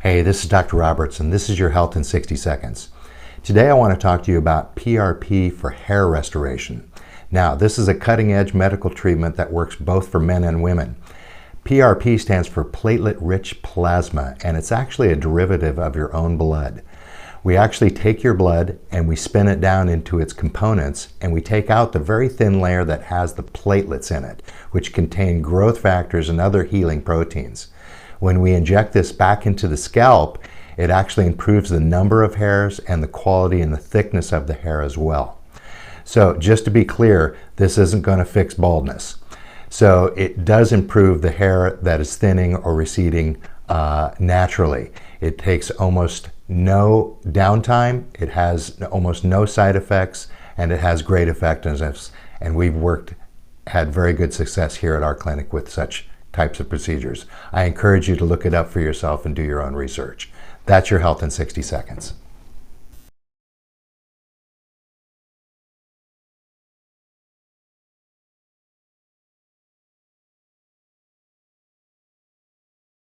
Hey, this is Dr. Roberts, and this is your Health in 60 Seconds. Today I want to talk to you about PRP for hair restoration. Now, this is a cutting-edge medical treatment that works both for men and women. PRP stands for Platelet Rich Plasma, and it's actually a derivative of your own blood. We actually take your blood and we spin it down into its components, and we take out the very thin layer that has the platelets in it, which contain growth factors and other healing proteins. When we inject this back into the scalp, it actually improves the number of hairs and the quality and the thickness of the hair as well. So just to be clear, this isn't going to fix baldness. So it does improve the hair that is thinning or receding naturally. It takes almost no downtime, it has almost no side effects, and it has great effectiveness. And we've had very good success here at our clinic with such types of procedures. I encourage you to look it up for yourself and do your own research. That's your Health in 60 Seconds.